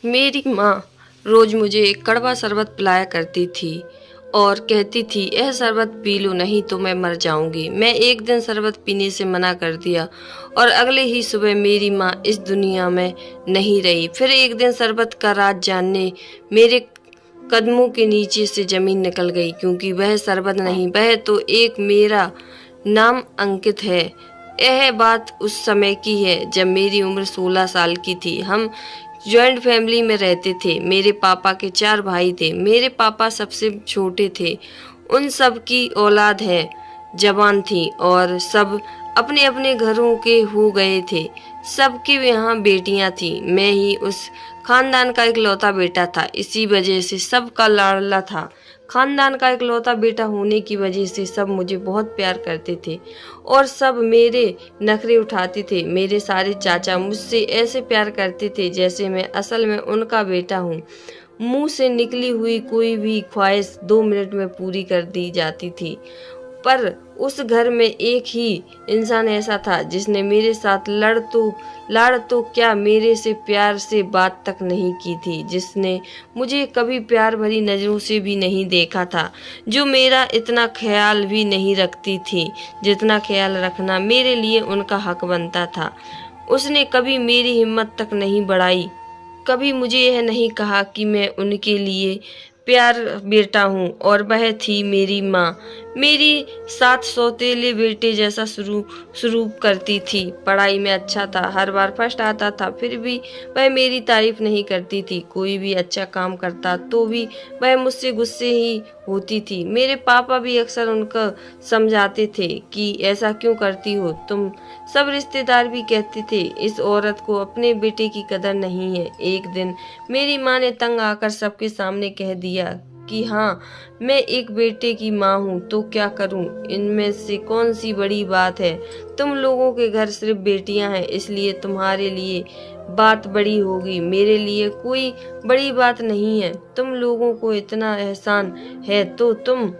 मेरी माँ रोज मुझे एक कड़वा शरबत पिलाया करती थी और कहती थी यह शरबत पी लो नहीं तो मैं मर जाऊंगी। मैं एक दिन शरबत पीने से मना कर दिया और अगले ही सुबह मेरी माँ इस दुनिया में नहीं रही। फिर एक दिन शरबत का राज जानने मेरे कदमों के नीचे से जमीन निकल गई, क्योंकि वह शरबत नहीं, वह तो एक मेरा नाम अंकित है। यह बात उस समय की है जब मेरी उम्र 16 साल की थी। हम जॉइंट फैमिली में रहते थे। मेरे पापा के 4 भाई थे। मेरे पापा सबसे छोटे थे। उन सब की औलाद है जवान थी और सब अपने अपने घरों के हो गए थे। सबके यहाँ बेटियां थी। मैं ही उस खानदान का इकलौता बेटा था। इसी वजह से सबका लाडला था। खानदान का इकलौता बेटा होने की वजह से सब मुझे बहुत प्यार करते थे और सब मेरे नखरे उठाते थे। मेरे सारे चाचा मुझसे ऐसे प्यार करते थे जैसे मैं असल में उनका बेटा हूँ। मुंह से निकली हुई कोई भी ख्वाहिश 2 मिनट में पूरी कर दी जाती थी। पर उस घर में एक ही इंसान ऐसा था जिसने मेरे साथ लाड़ तो क्या, मेरे से प्यार से बात तक नहीं की थी, जिसने मुझे कभी प्यार भरी नजरों से भी नहीं देखा था, जो मेरा इतना ख्याल भी नहीं रखती थी जितना ख्याल रखना मेरे लिए उनका हक बनता था। उसने कभी मेरी हिम्मत तक नहीं बढ़ाई, कभी मुझे यह नहीं कहा कि मैं उनके लिए प्यार बेटा हूँ। और वह थी मेरी माँ, मेरी साथ सौतेले बेटे जैसा शुरू करती थी। पढ़ाई में अच्छा था, हर बार फर्स्ट आता था, फिर भी वह मेरी तारीफ नहीं करती थी। कोई भी अच्छा काम करता तो भी वह मुझसे गुस्से ही होती थी। मेरे पापा भी अक्सर उनको समझाते थे कि ऐसा क्यों करती हो तुम। सब रिश्तेदार भी कहते थे इस औरत को अपने बेटे की कदर नहीं है। एक दिन मेरी माँ ने तंग आकर सबके सामने कह दिया कि हाँ, मैं एक बेटे की माँ हूँ तो क्या करूँ, इनमें से कौन सी बड़ी बात है। तुम लोगों के घर सिर्फ बेटियां हैं, इसलिए तुम्हारे लिए बात बड़ी होगी, मेरे लिए कोई बड़ी बात नहीं है। तुम लोगों को इतना एहसान है तो तुम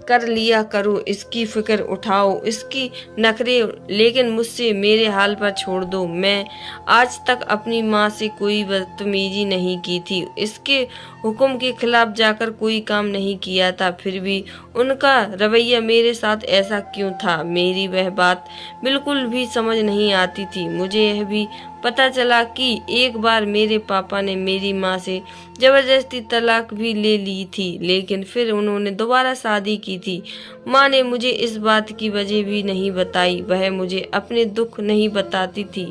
कर लिया करो, इसकी फिक्र उठाओ, इसकी नखरे, लेकिन मुझसे मेरे हाल पर छोड़ दो। मैं आज तक अपनी माँ से कोई बदतमीजी नहीं की थी, इसके हुक्म के खिलाफ जाकर कोई काम नहीं किया था, फिर भी उनका रवैया मेरे साथ ऐसा क्यों था, मेरी वह बात बिल्कुल भी समझ नहीं आती थी। मुझे यह भी पता चला कि एक बार मेरे पापा ने मेरी माँ से जबरदस्ती तलाक भी ले ली थी, लेकिन फिर उन्होंने दोबारा शादी की थी। माँ ने मुझे इस बात की वजह भी नहीं बताई, वह मुझे अपने दुख नहीं बताती थी,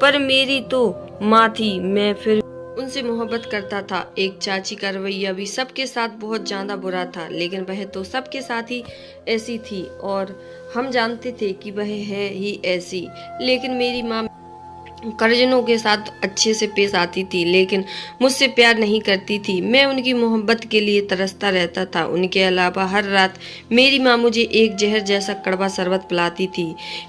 पर मेरी तो माँ थी, मैं फिर उनसे मोहब्बत करता था। एक चाची का रवैया भी सबके साथ बहुत ज्यादा बुरा था, लेकिन वह तो सबके साथ ही ऐसी थी और हम जानते थे कि वह है ही ऐसी। लेकिन मेरी माँ कर्जनों के साथ अच्छे से पेश आती थी, लेकिन मुझसे प्यार नहीं करती थी। मैं उनकी मोहब्बत के लिए तरसता रहता था। उनके अलावा हर रात मेरी माँ मुझे एक जहर जैसा कड़वा शरबत पिलाती थी।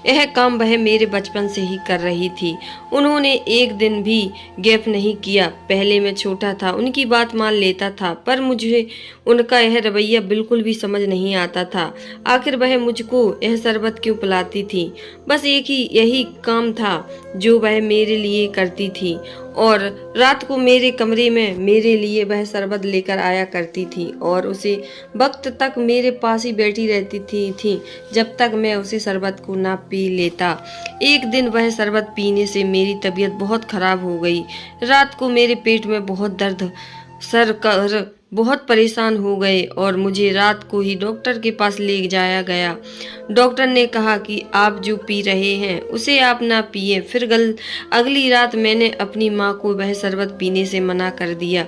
यह काम वह मेरे बचपन से ही कर रही थी। उन्होंने एक दिन भी गैप नहीं किया। पहले मैं छोटा था, उनकी बात मान लेता था, पर मुझे उनका यह रवैया बिल्कुल भी समझ नहीं आता था। आखिर वह मुझको यह शरबत क्यों पिलाती थी? बस एक ही यही काम था जो वह मेरे लिए करती थी, और रात को मेरे कमरे में मेरे लिए वह शरबत लेकर आया करती थी और उसे वक्त तक मेरे पास ही बैठी रहती थी जब तक मैं उसे शरबत को ना पी लेता। एक दिन वह शरबत पीने से मेरी तबीयत बहुत खराब हो गई। रात को मेरे पेट में बहुत दर्द, सर कर बहुत परेशान हो गए और मुझे रात को ही डॉक्टर के पास ले जाया गया। डॉक्टर ने कहा कि आप जो पी रहे हैं उसे आप ना पिए। फिर अगली रात मैंने अपनी माँ को वह शरबत पीने से मना कर दिया,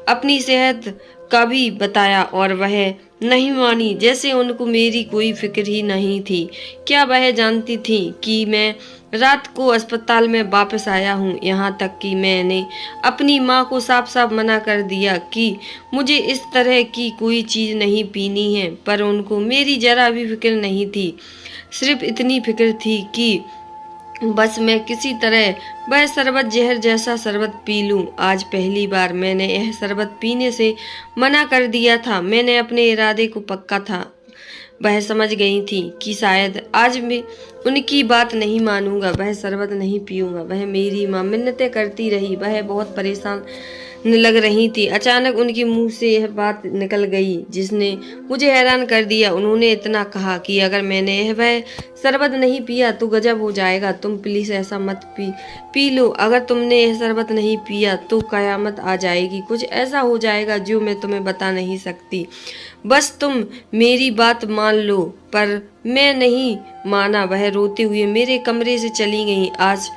अपनी सेहत का भी बताया, और वह नहीं मानी, जैसे उनको मेरी कोई फिक्र ही नहीं थी। क्या वह जानती थी कि मैं रात को अस्पताल में वापस आया हूँ? यहाँ तक कि मैंने अपनी माँ को साफ साफ मना कर दिया कि मुझे इस तरह की कोई चीज़ नहीं पीनी है, पर उनको मेरी जरा भी फिक्र नहीं थी। सिर्फ इतनी फिक्र थी कि बस मैं किसी तरह वह शरबत, जहर जैसा शरबत पी लूं। आज पहली बार मैंने यह शरबत पीने से मना कर दिया था। मैंने अपने इरादे को पक्का था। वह समझ गई थी कि शायद आज उनकी बात नहीं मानूंगा, वह शरबत नहीं पीऊंगा। वह मेरी माँ मिन्नतें करती रही, वह बहुत परेशान लग रही थी। अचानक उनके मुंह से यह बात निकल गई जिसने मुझे हैरान कर दिया। उन्होंने इतना कहा कि अगर मैंने वह शरबत नहीं पिया तो गजब हो जाएगा, तुम प्लीज ऐसा मत पी लो। अगर तुमने यह शरबत नहीं पिया तो कयामत आ जाएगी, कुछ ऐसा हो जाएगा जो मैं तुम्हें बता नहीं सकती। बस तुम मेरी बात मान लो। पर मैं नहीं माना। वह रोते हुए मेरे कमरे से चली गई। आज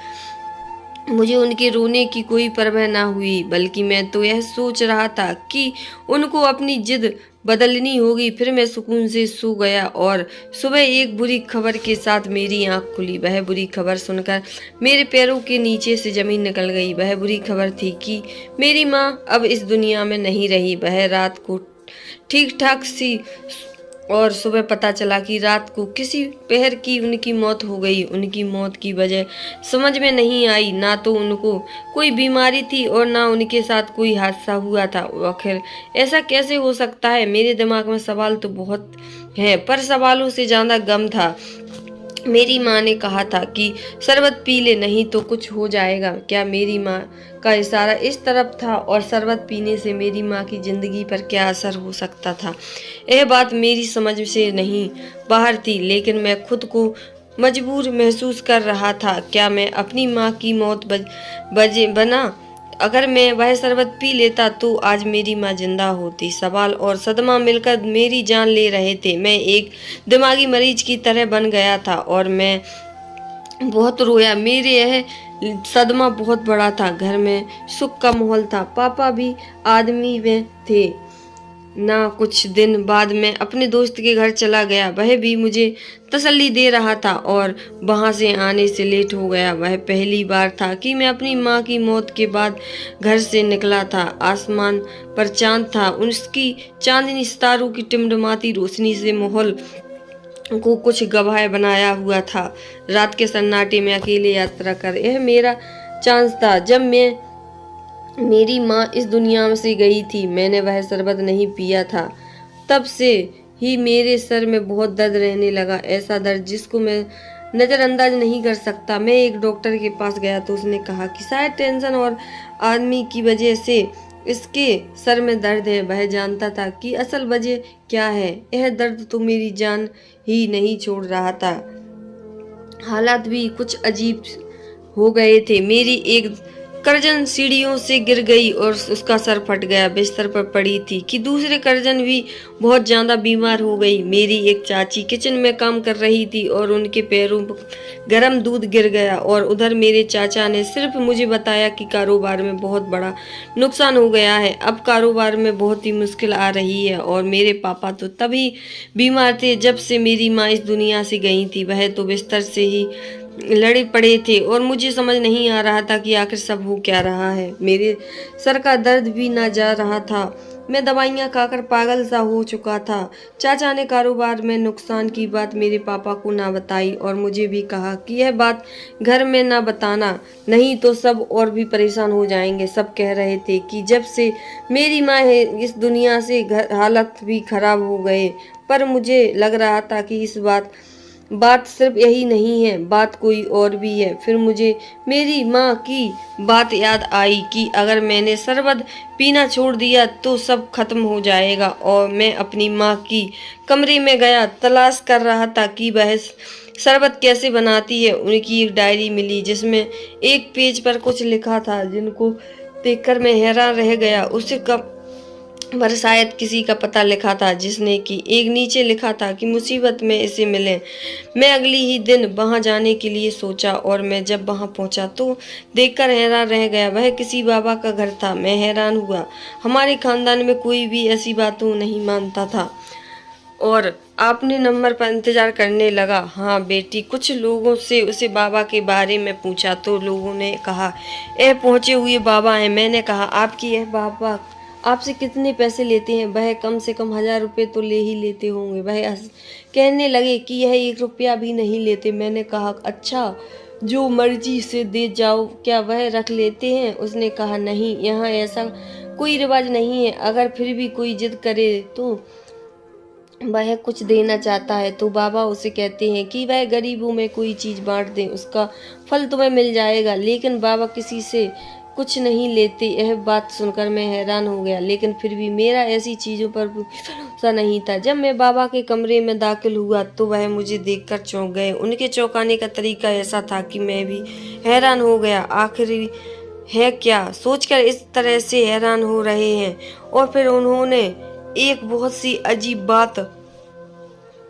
मुझे उनके रोने की कोई परवाह ना हुई, बल्कि मैं तो यह सोच रहा था कि उनको अपनी जिद बदलनी होगी। फिर मैं सुकून से सो गया और सुबह एक बुरी खबर के साथ मेरी आंख खुली। वह बुरी खबर सुनकर मेरे पैरों के नीचे से जमीन निकल गई। वह बुरी खबर थी कि मेरी माँ अब इस दुनिया में नहीं रही। वह रात को ठीक ठाक सी और सुबह पता चला कि रात को किसी पहर की उनकी मौत हो गई। उनकी मौत की वजह समझ में नहीं आई। ना तो उनको कोई बीमारी थी और ना उनके साथ कोई हादसा हुआ था। आखिर ऐसा कैसे हो सकता है? मेरे दिमाग में सवाल तो बहुत है, पर सवालों से ज्यादा गम था। मेरी माँ ने कहा था कि शरबत पी ले, नहीं तो कुछ हो जाएगा। क्या मेरी माँ का इशारा इस तरफ था? और शरबत पीने से मेरी माँ की जिंदगी पर क्या असर हो सकता था? यह बात मेरी समझ से नहीं बाहर थी, लेकिन मैं खुद को मजबूर महसूस कर रहा था। क्या मैं अपनी माँ की मौत बजे बना? अगर मैं वह शरबत पी लेता तो आज मेरी माँ जिंदा होती। सवाल और सदमा मिलकर मेरी जान ले रहे थे। मैं एक दिमागी मरीज की तरह बन गया था और मैं बहुत रोया। मेरे यह सदमा बहुत बड़ा था। घर में सुख का माहौल था। पापा भी आदमी में थे ना। कुछ दिन बाद मैं अपने दोस्त के घर चला गया। वह भी मुझे तसल्ली दे रहा था और वहां से आने से लेट हो गया। वह पहली बार था कि मैं अपनी माँ की मौत के बाद घर से निकला था। आसमान पर चांद था। उसकी चांदनी सितारों की टिमटिमाती रोशनी से माहौल को कुछ गवाह बनाया हुआ था। रात के सन्नाटे में अकेले यात्रा कर यह मेरा चांस था। जब मेरी माँ इस दुनिया से गई थी, मैंने वह शरबत नहीं पिया था। तब से ही मेरे सर में बहुत दर्द रहने लगा, ऐसा दर्द जिसको मैं नज़रअंदाज नहीं कर सकता। मैं एक डॉक्टर के पास गया तो उसने कहा कि शायद टेंशन और आदमी की वजह से इसके सर में दर्द है। वह जानता था कि असल वजह क्या है। यह दर्द तो मेरी जान ही नहीं छोड़ रहा था। हालात भी कुछ अजीब हो गए थे। मेरी एक कर्जन सीढ़ियों से गिर गई और उसका सर फट गया, बिस्तर पर पड़ी थी कि दूसरे कर्जन भी बहुत ज्यादा बीमार हो गई। मेरी एक चाची किचन में काम कर रही थी और उनके पैरों पर गर्म दूध गिर गया। और उधर मेरे चाचा ने सिर्फ मुझे बताया कि कारोबार में बहुत बड़ा नुकसान हो गया है, अब कारोबार में बहुत ही मुश्किल आ रही है। और मेरे पापा तो तभी बीमार थे जब से मेरी माँ इस दुनिया से गई थी। वह तो बिस्तर से ही लड़े पड़े थे और मुझे समझ नहीं आ रहा था कि आखिर सब हो क्या रहा है। मेरे सर का दर्द भी ना जा रहा था। मैं दवाइयाँ खाकर पागल सा हो चुका था। चाचा ने कारोबार में नुकसान की बात मेरे पापा को ना बताई और मुझे भी कहा कि यह बात घर में ना बताना, नहीं तो सब और भी परेशान हो जाएंगे। सब कह रहे थे कि जब से मेरी माँ है इस दुनिया से हालत भी खराब हो गए, पर मुझे लग रहा था कि इस बात सिर्फ यही नहीं है, बात कोई और भी है। फिर मुझे मेरी माँ की बात याद आई कि अगर मैंने शरबत पीना छोड़ दिया तो सब खत्म हो जाएगा। और मैं अपनी माँ की कमरे में गया, तलाश कर रहा था कि वह शरबत कैसे बनाती है। उनकी एक डायरी मिली जिसमें एक पेज पर कुछ लिखा था जिनको देखकर मैं हैरान रह गया। उसे कब पर शायद किसी का पता लिखा था जिसने कि एक नीचे लिखा था कि मुसीबत में इसे मिले। मैं अगली ही दिन वहां जाने के लिए सोचा और मैं जब वहां पहुंचा तो देखकर हैरान रह गया। वह किसी बाबा का घर था। मैं हैरान हुआ। हमारे खानदान में कोई भी ऐसी बातों नहीं मानता था। और आपने नंबर पर इंतजार करने लगा। हाँ बेटी, कुछ लोगों से उसे बाबा के बारे में पूछा तो लोगों ने कहा यह पहुंचे हुए बाबा है। मैंने कहा आपकी यह बाबा आपसे कितने पैसे लेते हैं? वह कम से कम 1000 रुपये तो ले ही लेते होंगे। वह कहने लगे कि यह 1 रुपया भी नहीं लेते। मैंने कहा अच्छा, जो मर्जी से दे जाओ, क्या वह रख लेते हैं? उसने कहा नहीं, यहाँ ऐसा कोई रिवाज नहीं है। अगर फिर भी कोई जिद करे तो वह कुछ देना चाहता है तो बाबा उसे कहते हैं कि वह गरीबों में कोई चीज़ बांट दे, उसका फल तुम्हें मिल जाएगा। लेकिन बाबा किसी से कुछ नहीं लेते। यह बात सुनकर मैं हैरान हो गया, लेकिन फिर भी मेरा ऐसी चीज़ों पर भरोसा नहीं था। जब मैं बाबा के कमरे में दाखिल हुआ तो वह मुझे देखकर चौंक गए। उनके चौंकाने का तरीका ऐसा था कि मैं भी हैरान हो गया। आखिर है क्या सोचकर इस तरह से हैरान हो रहे हैं। और फिर उन्होंने एक बहुत सी अजीब बात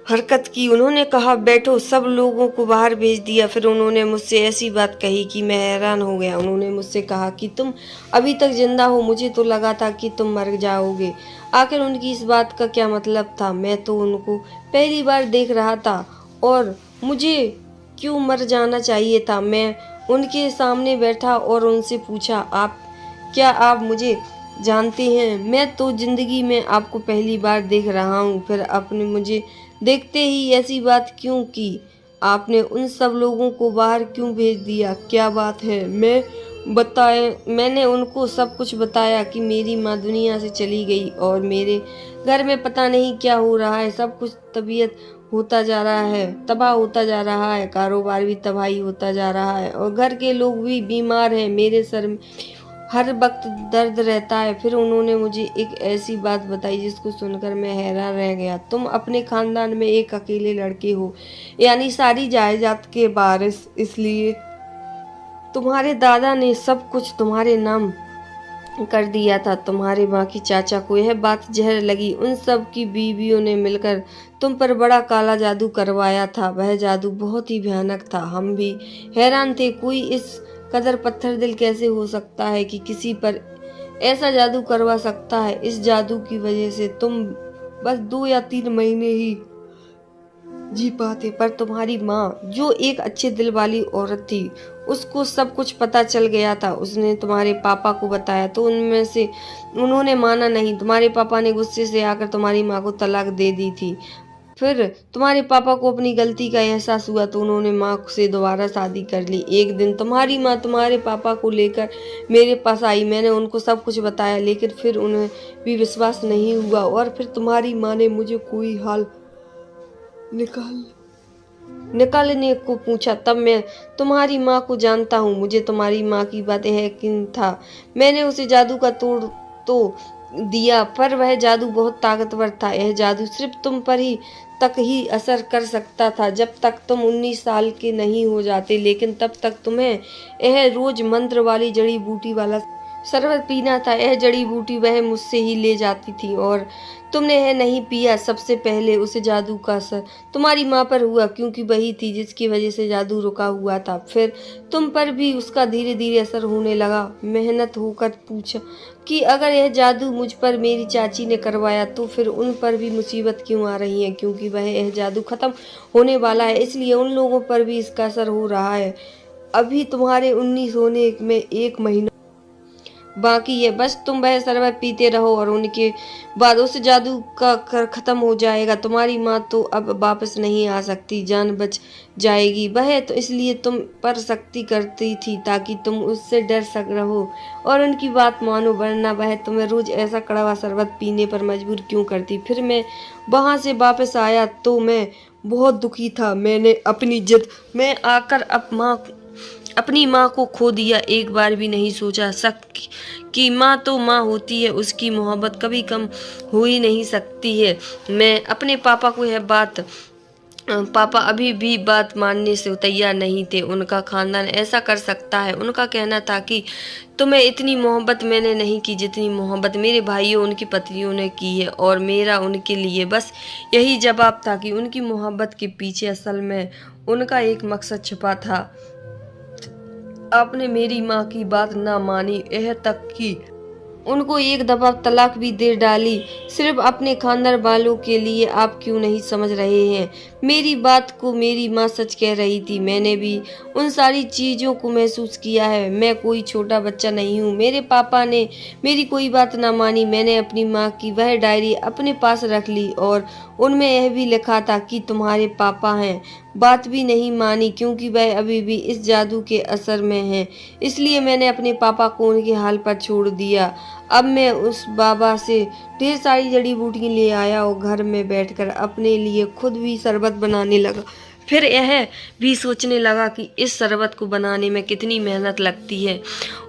हरकत की। उन्होंने कहा, बैठो। सब लोगों को बाहर भेज दिया। फिर उन्होंने मुझसे ऐसी बात कही कि मैं हैरान हो गया। उन्होंने मुझसे कहा कि तुम अभी तक जिंदा हो, मुझे तो लगा था कि तुम मर जाओगे। आखिर उनकी इस बात का क्या मतलब था? मैं तो उनको पहली बार देख रहा था और मुझे क्यों मर जाना चाहिए था? मैं उनके सामने बैठा और उनसे पूछा, क्या आप मुझे जानते हैं? मैं तो जिंदगी में आपको पहली बार देख रहा हूँ। फिर आपने मुझे देखते ही ऐसी बात क्यों की? आपने उन सब लोगों को बाहर क्यों भेज दिया? क्या बात है? मैंने उनको सब कुछ बताया कि मेरी माँ दुनिया से चली गई और मेरे घर में पता नहीं क्या हो रहा है। सब कुछ तबाह होता जा रहा है। कारोबार भी तबाही होता जा रहा है और घर के लोग भी बीमार हैं। मेरे सर में हर वक्त दर्द रहता है। फिर उन्होंने मुझे एक ऐसी बात बताई जिसको सुनकर मैं हैरान रह गया। तुम अपने खानदान में एक अकेले लड़के हो, यानी सारी जायदाद के वारिस। इसलिए तुम्हारे दादा ने सब कुछ तुम्हारे नाम कर दिया था। तुम्हारे बाकी चाचा को यह बात जहर लगी। उन सब की बीवियों ने मिलकर तुम पर बड़ा काला जादू करवाया था। वह जादू बहुत ही भयानक था। हम भी हैरान थे, कोई इस कदर पत्थर दिल कैसे हो सकता है कि किसी पर ऐसा जादू करवा सकता है। इस जादू की वजह से तुम बस 2 या 3 महीने ही जी पाते, पर तुम्हारी माँ जो एक अच्छे दिल वाली औरत थी, उसको सब कुछ पता चल गया था। उसने तुम्हारे पापा को बताया तो उनमें से उन्होंने माना नहीं। तुम्हारे पापा ने गुस्से से आकर तुम्हारी माँ को तलाक दे दी थी। फिर तुम्हारे पापा को अपनी गलती का एहसास हुआ तो उन्होंने माँ से दोबारा शादी कर ली। एक दिन तुम्हारी माँ तुम्हारे पापा को लेकर मेरे पास आई। मैंने उनको सब कुछ बताया, लेकिन फिर उन्हें भी विश्वास नहीं हुआ और फिर तुम्हारी माँ ने मुझे कोई हाल निकालने को पूछा। तब मैं तुम्हारी माँ को जानता हूँ। मुझे तुम्हारी माँ की बातें यकीन था। मैंने उसे जादू का तोड़ तो दिया, पर वह जादू बहुत ताकतवर था। यह जादू सिर्फ तुम पर ही तक ही असर कर सकता था जब तक तुम 19 साल के नहीं हो जाते। लेकिन तब तक तुम्हें यह रोज मंत्र वाली जड़ी बूटी वाला शरबत पीना था। यह जड़ी बूटी वह मुझसे ही ले जाती थी और तुमने यह नहीं पिया। सबसे पहले उसे जादू का असर तुम्हारी माँ पर हुआ, क्योंकि वही थी जिसकी वजह से जादू रुका हुआ था। फिर तुम पर भी उसका धीरे धीरे असर होने लगा। मेहनत होकर पूछा कि अगर यह जादू मुझ पर मेरी चाची ने करवाया तो फिर उन पर भी मुसीबत क्यों आ रही है? क्योंकि वह यह जादू खत्म होने वाला है, इसलिए उन लोगों पर भी इसका असर हो रहा है। अभी तुम्हारे 19 होने में 1 महीना बाकी है। बस तुम वह शरबत पीते रहो और उनके बाद उस जादू का कर खत्म हो जाएगा। तुम्हारी माँ तो अब वापस नहीं आ सकती, जान बच जाएगी। वह तो इसलिए तुम पर शक्ति करती थी ताकि तुम उससे डर सक रहो और उनकी बात मानो, वरना वह तुम्हें रोज ऐसा कड़वा शरबत पीने पर मजबूर क्यों करती? फिर मैं वहाँ से वापस आया तो मैं बहुत दुखी था। मैंने अपनी जिद में आकर अपनी माँ को खो दिया। एक बार भी नहीं सोचा कि माँ तो माँ होती है, उसकी मोहब्बत कभी कम हो ही नहीं सकती है। मैं अपने पापा को यह बात पापा अभी भी बात मानने से तैयार नहीं थे। उनका खानदान ऐसा कर सकता है। उनका कहना था कि तुम्हें इतनी मोहब्बत मैंने नहीं की जितनी मोहब्बत मेरे भाइयों उनकी पत्नियों ने की है, और मेरा उनके लिए बस यही जवाब था कि उनकी मोहब्बत के पीछे असल में उनका एक मकसद छिपा था। आपने मेरी माँ की बात ना मानी, यह तक कि उनको एक दफा तलाक भी दे डाली, सिर्फ अपने खानदान वालों के लिए। आप क्यों नहीं समझ रहे हैं मेरी बात को? मेरी माँ सच कह रही थी। मैंने भी उन सारी चीज़ों को महसूस किया है। मैं कोई छोटा बच्चा नहीं हूँ। मेरे पापा ने मेरी कोई बात ना मानी। मैंने अपनी माँ की वह डायरी अपने पास रख ली और उनमें यह भी लिखा था कि तुम्हारे पापा हैं बात भी नहीं मानी, क्योंकि वह अभी भी इस जादू के असर में है। इसलिए मैंने अपने पापा को उनके हाल पर छोड़ दिया। अब मैं उस बाबा से ढेर सारी जड़ी बूटियां ले आया और घर में बैठकर अपने लिए खुद भी शरबत बनाने लगा। फिर यह भी सोचने लगा कि इस शरबत को बनाने में कितनी मेहनत लगती है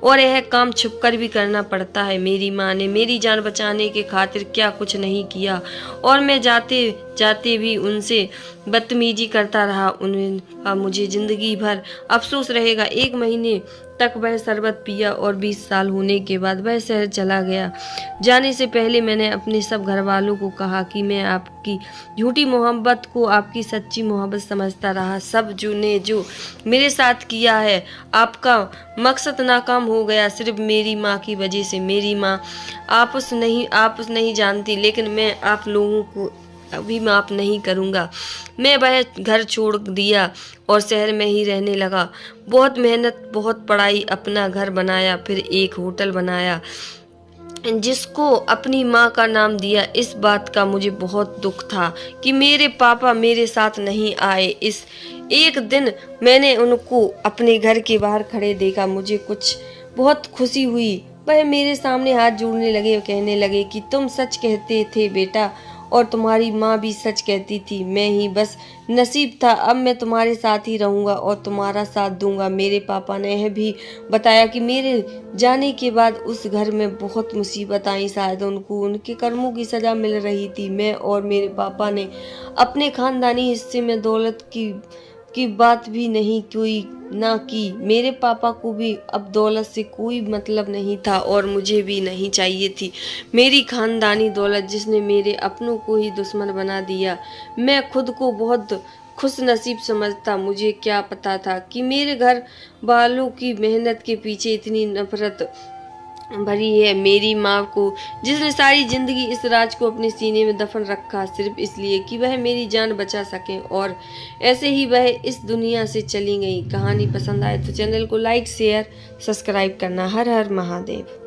और यह काम छुपकर भी करना पड़ता है। मेरी माँ ने मेरी जान बचाने के खातिर क्या कुछ नहीं किया और मैं जाते जाते भी उनसे बदतमीजी करता रहा। उन्हें मुझे जिंदगी भर अफसोस रहेगा। 1 महीने तक वह शरबत पिया और 20 साल होने के बाद वह शहर चला गया। जाने से पहले मैंने अपने सब घर वालों को कहा कि मैं आपकी झूठी मोहब्बत को आपकी सच्ची मोहब्बत समझता रहा। सब जो मेरे साथ किया है, आपका मकसद नाकाम हो गया सिर्फ मेरी माँ की वजह से। मेरी माँ आपस नहीं जानती, लेकिन मैं आप लोगों को अभी माफ नहीं करूँगा। मैं वह घर छोड़ दिया और शहर में ही रहने लगा। बहुत मेहनत, बहुत पढ़ाई, अपना घर बनाया, फिर एक होटल बनाया जिसको अपनी माँ का नाम दिया। इस बात का मुझे बहुत दुख था कि मेरे पापा मेरे साथ नहीं आए। इस एक दिन मैंने उनको अपने घर के बाहर खड़े देखा। मुझे कुछ बहुत खुशी हुई। वह मेरे सामने हाथ जोड़ने लगे और कहने लगे कि तुम सच कहते थे बेटा, और तुम्हारी माँ भी सच कहती थी। मैं ही बस नसीब था। अब मैं तुम्हारे साथ ही रहूँगा और तुम्हारा साथ दूंगा। मेरे पापा ने यह भी बताया कि मेरे जाने के बाद उस घर में बहुत मुसीबत आई। शायद उनको उनके कर्मों की सज़ा मिल रही थी। मैं और मेरे पापा ने अपने खानदानी हिस्से में दौलत की बात भी नहीं की। मेरे पापा को भी अब दौलत से कोई मतलब नहीं था और मुझे भी नहीं चाहिए थी मेरी खानदानी दौलत, जिसने मेरे अपनों को ही दुश्मन बना दिया। मैं खुद को बहुत खुश नसीब समझता। मुझे क्या पता था कि मेरे घर वालों की मेहनत के पीछे इतनी नफरत भरी है। मेरी माँ को, जिसने सारी जिंदगी इस राज को अपने सीने में दफन रखा सिर्फ इसलिए कि वह मेरी जान बचा सके, और ऐसे ही वह इस दुनिया से चली गई। कहानी पसंद आए तो चैनल को लाइक, शेयर, सब्सक्राइब करना। हर हर महादेव।